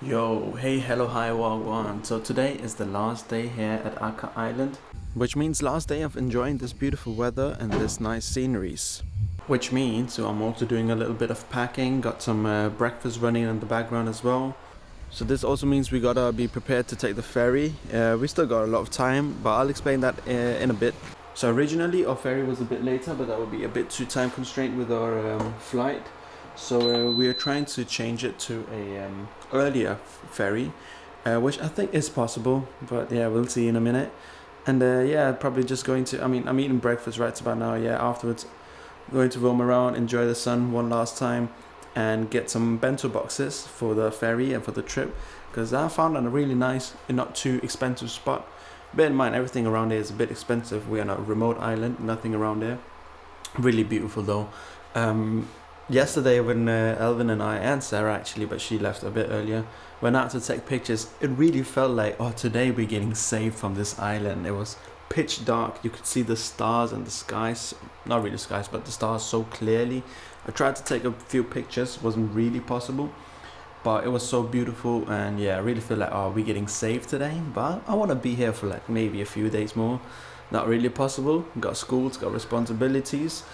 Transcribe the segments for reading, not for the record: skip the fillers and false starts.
Yo, hey, hello, hi, wagwan. So today is the last day here at Aka Island, which means last day of enjoying this beautiful weather and this nice sceneries. Which means, so I'm also doing a little bit of packing, got some breakfast running in the background as well. So this also means we gotta be prepared to take the ferry. We still got a lot of time, but I'll explain that in a bit. So originally our ferry was a bit later, but that would be a bit too time constrained with our flight. So we are trying to change it to a earlier ferry, which I think is possible, but yeah, we'll see in a minute. And yeah, probably just going to, I'm eating breakfast right about now, yeah, afterwards. Going to roam around, enjoy the sun one last time, and get some bento boxes for the ferry and for the trip, because I found on a really nice and not too expensive spot. Bear in mind, everything around here is a bit expensive. We are on a remote island, nothing around there. Really beautiful though. Yesterday when Elvin and I, and Sarah actually, but she left a bit earlier, went out to take pictures, it really felt like, oh, today we're getting saved from this island. It was pitch dark. You could see the stars and the skies, not really skies, but the stars so clearly. I tried to take a few pictures, wasn't really possible, but it was so beautiful. And yeah, I really feel like, oh, we're getting saved today, but I want to be here for like maybe a few days more. Not really possible. Got schools, got responsibilities.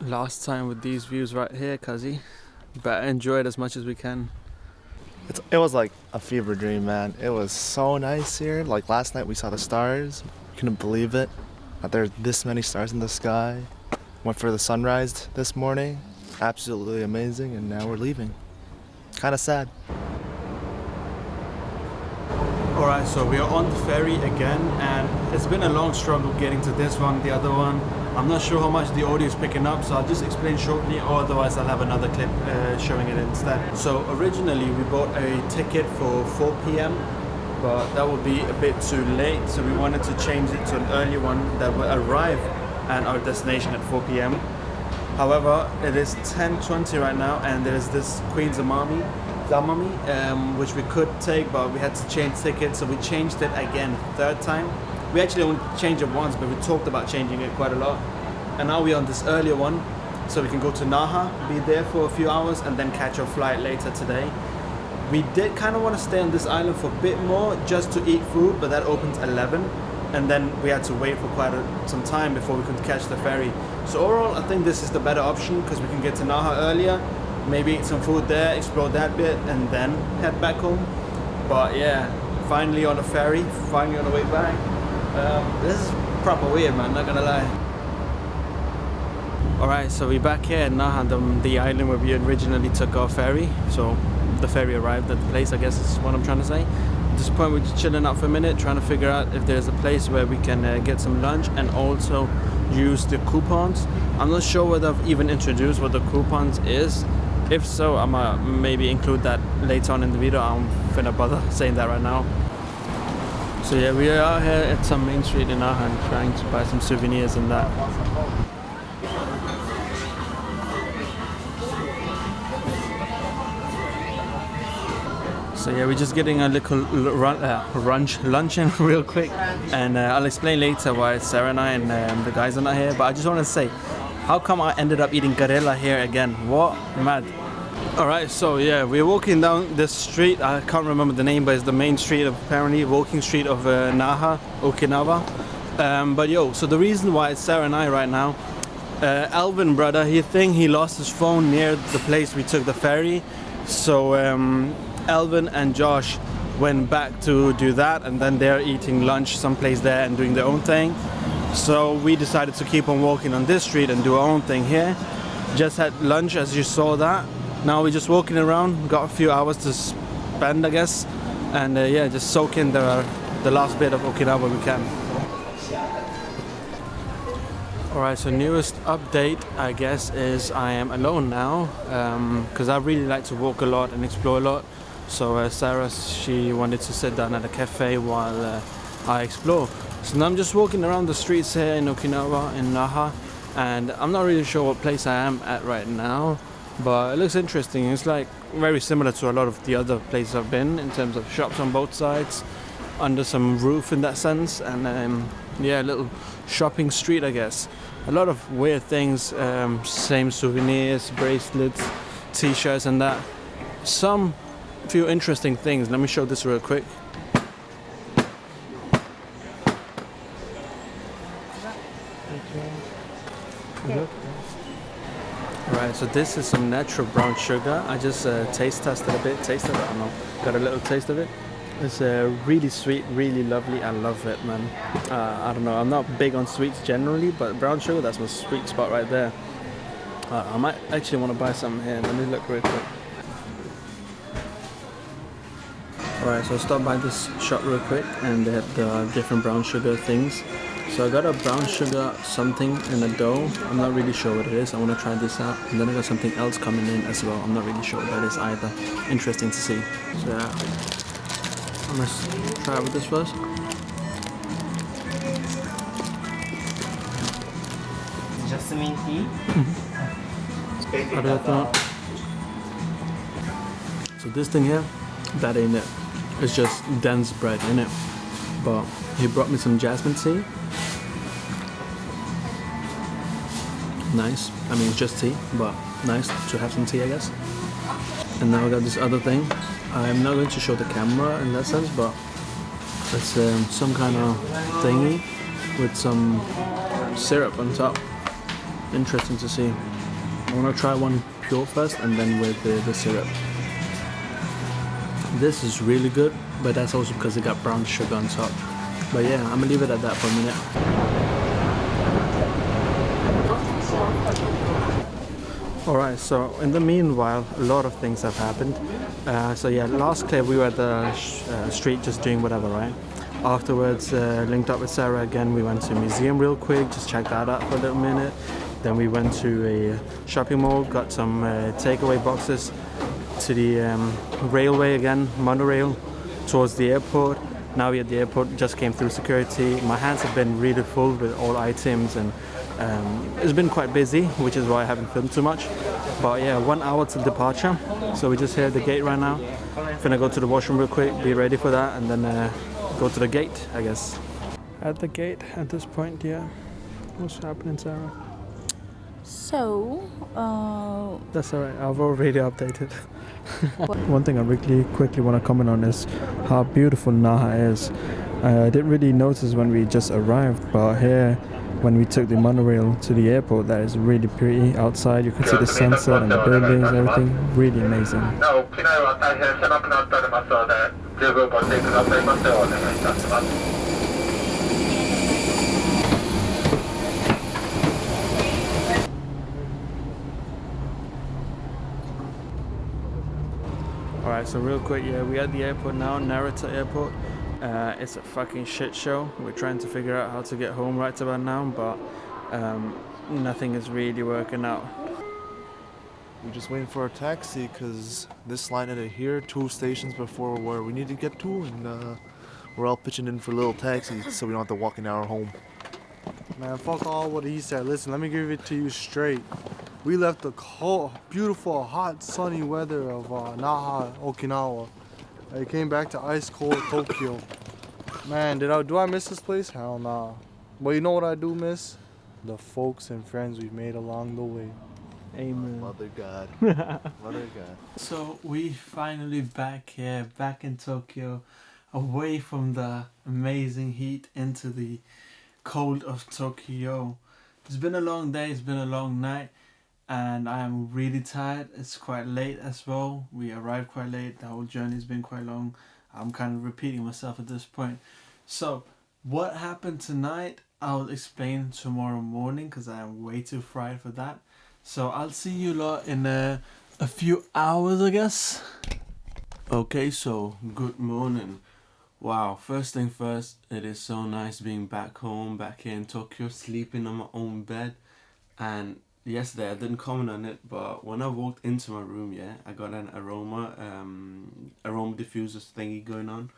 Last time with these views right here, Kazi. Better enjoy it as much as we can. It was like a fever dream, man. It was so nice here. Like last night we saw the stars. Couldn't believe it. That there's this many stars in the sky. Went for the sunrise this morning. Absolutely amazing. And now we're leaving. Kind of sad. Alright, so we are on the ferry again, and it's been a long struggle getting to this one, the other one. I'm not sure how much the audio is picking up, so I'll just explain shortly, or otherwise I'll have another clip showing it instead. So originally we bought a ticket for 4 p.m, but that would be a bit too late, so we wanted to change it to an early one that would arrive at our destination at 4 p.m. However, it is 10:20 right now, and there's this Queen's Zamami, which we could take, but we had to change tickets, so we changed it again, third time. We actually only changed it once, but we talked about changing it quite a lot. And now we're on this earlier one, so we can go to Naha, be there for a few hours, and then catch our flight later today. We did kind of want to stay on this island for a bit more, just to eat food, but that opens 11, and then we had to wait for quite some time before we could catch the ferry. So overall, I think this is the better option, because we can get to Naha earlier, maybe eat some food there, explore that bit, and then head back home. But yeah, finally on the ferry, finally on the way back. This is proper weird, man, not gonna lie. Alright, so we're back here at Naha, the island where we originally took our ferry. So the ferry arrived at the place, I guess is what I'm trying to say. At this point we're just chilling out for a minute, trying to figure out if there's a place where we can get some lunch and also use the coupons. I'm not sure whether I've even introduced what the coupons is. If so, I'ma maybe include that later on in the video. I'm finna bother saying that right now. So yeah, we are here at some main street in Naha trying to buy some souvenirs and that. So yeah, we're just getting a little lunch in real quick, and I'll explain later why Sarah and I and the guys are not here. But I just want to say, how come I ended up eating garela here again? What? Mad. Alright, so yeah, we're walking down this street. I can't remember the name, but it's the main street of, apparently, walking street of Naha, Okinawa. But yo, so the reason why it's Sarah and I right now, Alvin brother, he lost his phone near the place we took the ferry. So Alvin and Josh went back to do that, and then they're eating lunch someplace there and doing their own thing. So we decided to keep on walking on this street and do our own thing here. Just had lunch, as you saw that. Now we're just walking around, got a few hours to spend, I guess, and yeah, just soak in the last bit of Okinawa we can. Alright, so newest update, I guess, is I am alone now, because I really like to walk a lot and explore a lot. So Sarah, she wanted to sit down at a cafe while I explore. So now I'm just walking around the streets here in Okinawa, in Naha, and I'm not really sure what place I am at right now. But it looks interesting. It's like very similar to a lot of the other places I've been in terms of shops on both sides, under some roof in that sense, and yeah, a little shopping street, I guess. A lot of weird things, same souvenirs, bracelets, t-shirts and that. Some few interesting things. Let me show this real quick. Right, so this is some natural brown sugar. I just taste tested a bit, I don't know, got a little taste of it. It's really sweet, really lovely. I love it, man. I don't know, I'm not big on sweets generally, but brown sugar, that's my sweet spot right there. I might actually want to buy some here. Let me look real quick. Alright, so I stopped by this shop real quick and they had the different brown sugar things. So I got a brown sugar something in a dough. I'm not really sure what it is. I want to try this out. And then I got something else coming in as well. I'm not really sure what that is either. Interesting to see. So yeah, I'm gonna try with this first. Jasmine tea. So this thing here, that ain't it. It's just dense bread in it. But he brought me some jasmine tea. Nice. I mean, it's just tea, but nice to have some tea, I guess. And now I got this other thing. I'm not going to show the camera in that sense, but it's some kind of thingy with some syrup on top. Interesting to see. I want to try one pure first and then with the syrup. This is really good, but that's also because it got brown sugar on top. But yeah, I'm gonna leave it at that for a minute. Alright, so in the meanwhile, a lot of things have happened. So yeah, last clip we were at the street just doing whatever, right? Afterwards, linked up with Sarah again. We went to a museum real quick, just checked that out for a little minute. Then we went to a shopping mall, got some takeaway boxes to the railway again, monorail, towards the airport. Now we're at the airport, just came through security. My hands have been really full with all items and it's been quite busy, which is why I haven't filmed too much. But yeah, 1 hour till departure. So we're just here at the gate right now. Gonna go to the washroom real quick, be ready for that, and then go to the gate, I guess. At the gate at this point, yeah. What's happening, Sarah? So, That's alright, I've already updated. One thing I really quickly want to comment on is how beautiful Naha is. I didn't really notice when we just arrived, but here, when we took the monorail to the airport, that is really pretty. Outside you can see the sunset and the buildings, everything, really amazing. Alright, so real quick, yeah, we're at the airport now, Narita Airport. It's a fucking shit show. We're trying to figure out how to get home right about now, but nothing is really working out. We're just waiting for a taxi because this line ended here, 2 stations before where we need to get to, and we're all pitching in for a little taxi so we don't have to walk an hour home. Man, fuck all what he said. Listen, let me give it to you straight. We left the cold, beautiful, hot, sunny weather of Naha, Okinawa. I came back to ice cold Tokyo. Man, do I miss this place? Hell nah. But you know what I do miss? The folks and friends we've made along the way. Amen. Mother God. Mother God. So we finally back here, back in Tokyo, away from the amazing heat into the cold of Tokyo. It's been a long day, it's been a long night, and I am really tired. It's quite late as well. We arrived quite late, the whole journey's been quite long. I'm kind of repeating myself at this point. So what happened tonight, I'll explain tomorrow morning because I am way too fried for that. So I'll see you lot in a few hours, I guess. Okay, so good morning. Wow, first thing first, it is so nice being back home, back here in Tokyo, sleeping on my own bed. And yesterday I didn't comment on it, but when I walked into my room, yeah, I got an aroma diffuser thingy going on.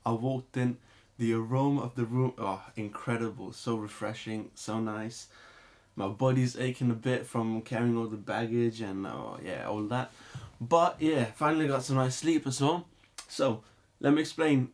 I walked in, the aroma of the room, oh, incredible, so refreshing, so nice. My body's aching a bit from carrying all the baggage and yeah, all that. But yeah, finally got some nice sleep as well. So let me explain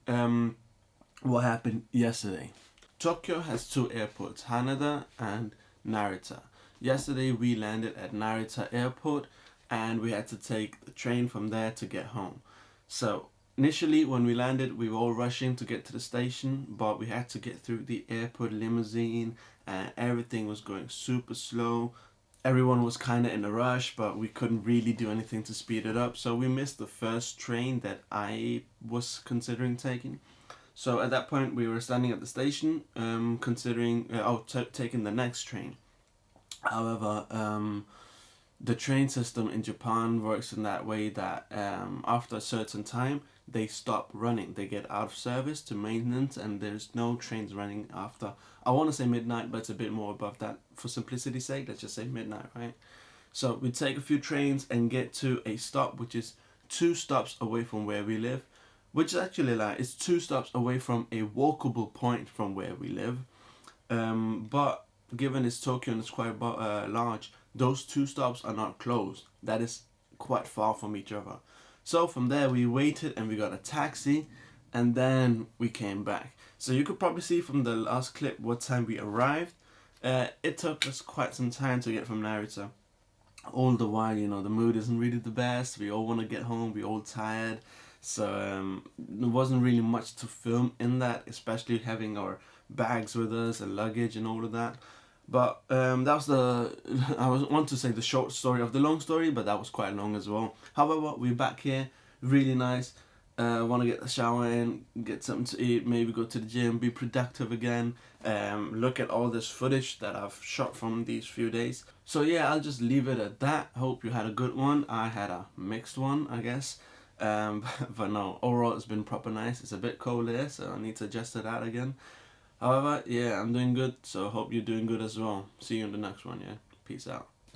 what happened yesterday. Tokyo has 2 airports, Haneda and Narita. Yesterday we landed at Narita Airport. and we had to take the train from there to get home. So initially when we landed, we were all rushing to get to the station, but we had to get through the airport limousine and everything was going super slow. Everyone was kind of in a rush, but we couldn't really do anything to speed it up, so we missed the first train that I was considering taking. So at that point we were standing at the station, considering taking the next train. However, the train system in Japan works in that way that after a certain time they stop running. They get out of service to maintenance, and there's no trains running after, I want to say midnight, but it's a bit more above that. For simplicity's sake, let's just say midnight, right? So we take a few trains and get to a stop which is 2 stops away from where we live, which is actually like, it's 2 stops away from a walkable point from where we live. But given it's Tokyo and it's quite large, those 2 stops are not close. That is quite far from each other. So from there we waited and we got a taxi, and then we came back. So you could probably see from the last clip what time we arrived. It took us quite some time to get from Narita. All the while, you know, the mood isn't really the best. We all want to get home. We're all tired. So there wasn't really much to film in that, especially having our bags with us and luggage and all of that. But that was I want to say the short story of the long story, but that was quite long as well. However, we're back here, really nice. Want to get the shower in, get something to eat, maybe go to the gym, be productive again. Look at all this footage that I've shot from these few days. So yeah, I'll just leave it at that. Hope you had a good one. I had a mixed one, I guess. But no, overall it's been proper nice. It's a bit cold here, so I need to adjust to that again. However, yeah, I'm doing good, so hope you're doing good as well. See you in the next one, yeah? Peace out.